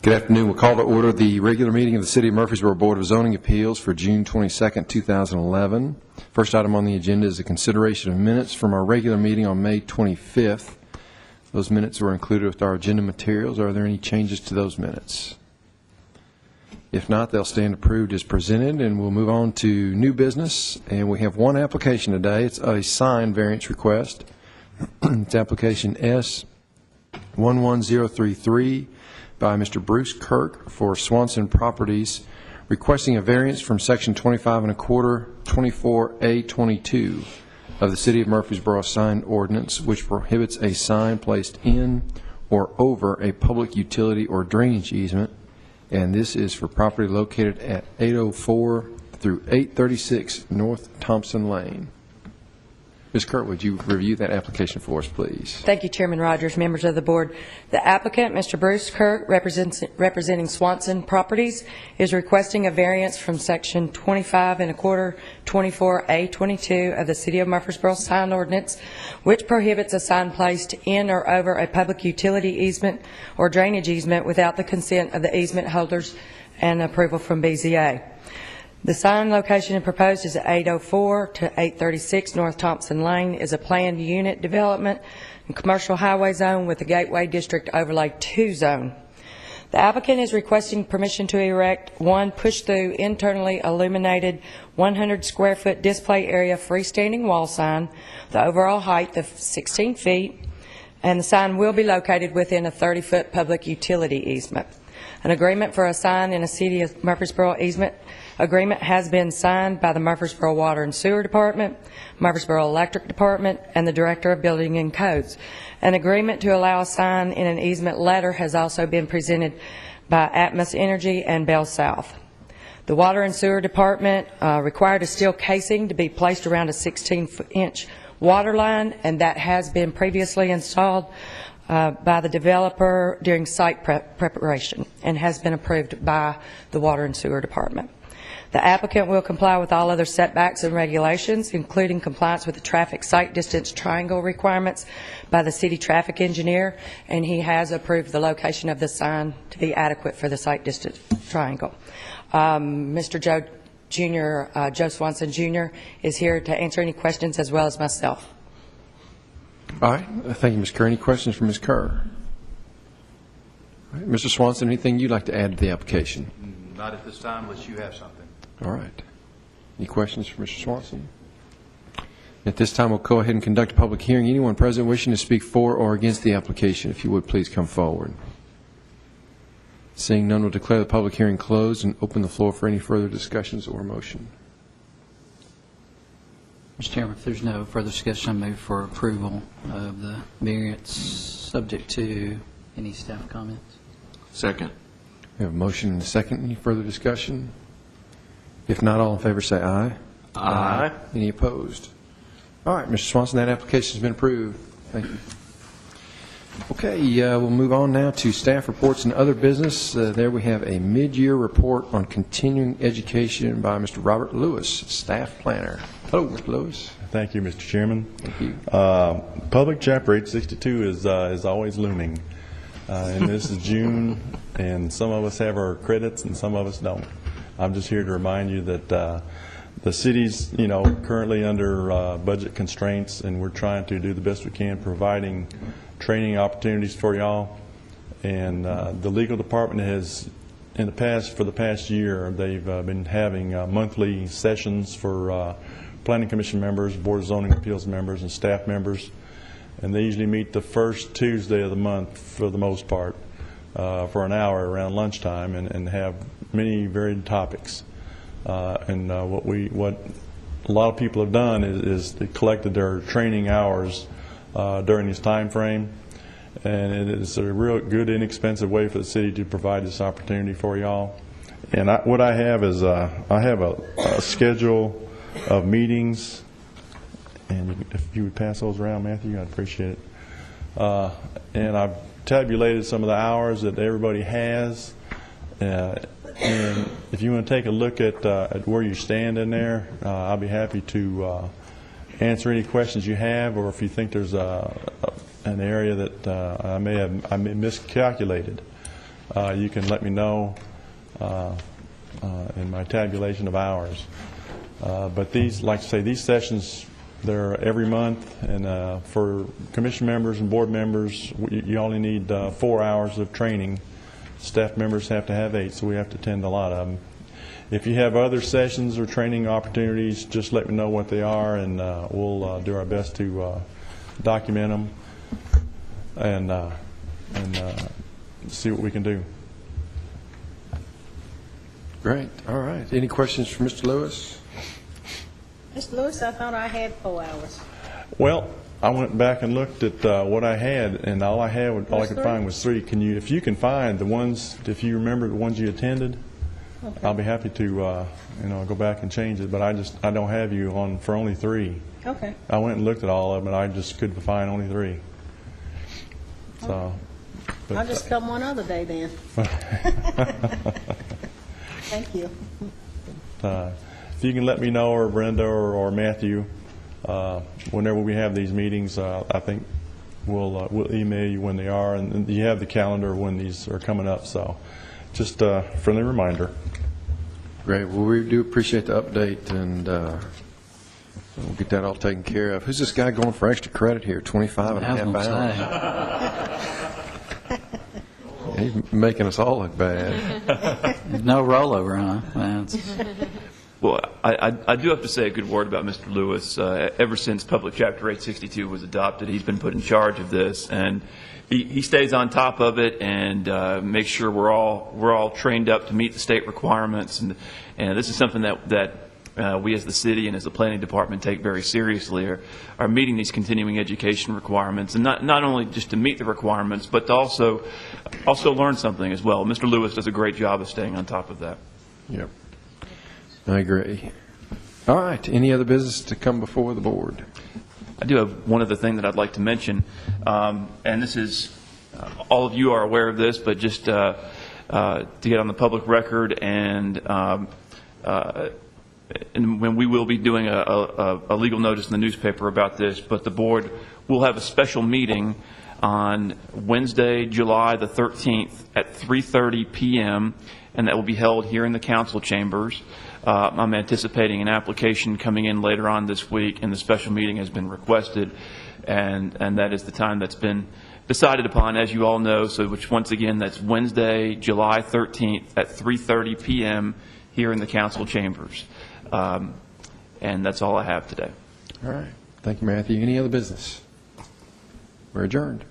Good afternoon. We'll call to order the regular meeting of the City of Murfreesboro Board of Zoning Appeals for June 22nd, 2011. First item on the agenda is a consideration of minutes from our regular meeting on May 25th. Those minutes were included with our agenda materials. Are there any changes to those minutes? If not, they'll stand approved as presented, and we'll move on to new business. And we have one application today. It's a sign variance request. It's application S11033 by Mr. Bruce Kirk for Swanson Properties, requesting a variance from Section 25 1/4, 24A22 of the City of Murfreesboro Sign Ordinance, which prohibits a sign placed in or over a public utility or drainage easement, and this is for property located at 804 through 836 North Thompson Lane. Ms. Kirk, would you review that application for us, please? Thank you, Chairman Rogers, members of the board. The applicant, Mr. Bruce Kirk, representing Swanson Properties, is requesting a variance from Section 25 1/4, 24A22 of the City of Murfreesboro Sign Ordinance, which prohibits a sign placed in or over a public utility easement or drainage easement without the consent of the easement holders and approval from BZA. The sign location proposed is at 804 to 836 North Thompson Lane, is a planned unit development and commercial highway zone with a Gateway District Overlay 2 zone. The applicant is requesting permission to erect one push-through internally illuminated 100 square foot display area freestanding wall sign, the overall height of 16 feet, and the sign will be located within a 30-foot public utility easement. An agreement for a sign in a City of Murfreesboro easement agreement has been signed by the Murfreesboro Water and Sewer Department, Murfreesboro Electric Department, and the Director of Building and Codes. An agreement to allow a sign in an easement letter has also been presented by Atmos Energy and Bell South. The Water and Sewer Department required a steel casing to be placed around a 16-inch water line, and that has been previously installed by the developer during site preparation and has been approved by the Water and Sewer Department. The applicant will comply with all other setbacks and regulations, including compliance with the traffic sight distance triangle requirements by the city traffic engineer, and he has approved the location of the sign to be adequate for the sight distance triangle. Mr. Joe Swanson Jr. is here to answer any questions, as well as myself. All right. Thank you, Ms. Kerr. Any questions from Ms. Kerr? All right. Mr. Swanson, anything you'd like to add to the application? Not at this time, unless you have something. All right. Any questions for Mr. Swanson? At this time, we'll go ahead and conduct a public hearing. Anyone present wishing to speak for or against the application, if you would, please come forward. Seeing none, we'll declare the public hearing closed and open the floor for any further discussions or motion. Mr. Chairman, if there's no further discussion, I move for approval of the variance, subject to any staff comments. Second. We have a motion and a second. Any further discussion? If not, all in favor say aye. Aye. Any opposed? All right, Mr. Swanson, that application has been approved. Thank you. Okay, we'll move on now to staff reports and other business. There we have a mid-year report on continuing education by Mr. Robert Lewis, staff planner. Hello, Mr. Lewis. Thank you, Mr. Chairman. Thank you. Public Chapter 862 is always looming. And this is June, and some of us have our credits and some of us don't. I'm just here to remind you that the city's, currently under budget constraints, and we're trying to do the best we can providing training opportunities for y'all. And the legal department has, for the past year, they've been having monthly sessions for Planning Commission members, Board of Zoning Appeals members, and staff members. And they usually meet the first Tuesday of the month for the most part for an hour around lunchtime and have many varied topics. What a lot of people have done is they collected their training hours during this time frame, and it is a real good, inexpensive way for the city to provide this opportunity for y'all. And what I have is I have a schedule of meetings, and if you would pass those around, Matthew, I'd appreciate it. And I've tabulated some of the hours that everybody has. And if you want to take a look at where you stand in there, I'll be happy to answer any questions you have, or if you think there's an area that I may have miscalculated. you can let me know in my tabulation of hours. But these, like I say, these sessions, they're every month, and for commission members and board members, you only need 4 hours of training. Staff members have to have 8, so we have to attend a lot of them. If you have other sessions or training opportunities, just let me know what they are, and we'll do our best to document them and see what we can do. Great. All right. Any questions for Mr. Lewis? Mr. Lewis, I thought I had 4 hours. Well, I went back and looked at what I had, and all I could find was 3. If you can find the ones, if you remember the ones you attended, okay, I'll be happy to go back and change it. But I don't have you on for only 3. Okay. I went and looked at all of them, and I just couldn't find only 3. So, but, I'll just come one other day then. Thank you. if you can let me know, or Brenda or Matthew, whenever we have these meetings, I think we'll email you when they are, and you have the calendar when these are coming up. So just a friendly reminder. Great. Well, we do appreciate the update, and we'll get that all taken care of. Who's this guy going for extra credit here? 25 and a half hours? He's making us all look bad. No rollover, huh? Well, I do have to say a good word about Mr. Lewis. Ever since Public Chapter 862 was adopted, he's been put in charge of this, and he stays on top of it and makes sure we're all trained up to meet the state requirements. And this is something that we as the city and as the planning department take very seriously, are meeting these continuing education requirements, and not only just to meet the requirements, but to also learn something as well. Mr. Lewis does a great job of staying on top of that. Yep. I agree. All right. Any other business to come before the board? I do have one other thing that I'd like to mention, and this is, all of you are aware of this, but just to get on the public record, and when we will be doing a legal notice in the newspaper about this, but the board will have a special meeting on Wednesday, July the 13th at 3:30 p.m., and that will be held here in the council chambers. I'm anticipating an application coming in later on this week, and the special meeting has been requested, and that is the time that's been decided upon, as you all know. So, which once again, that's Wednesday, July 13th at 3:30 p.m. here in the council chambers. And that's all I have today. All right. Thank you, Matthew. Any other business? We're adjourned.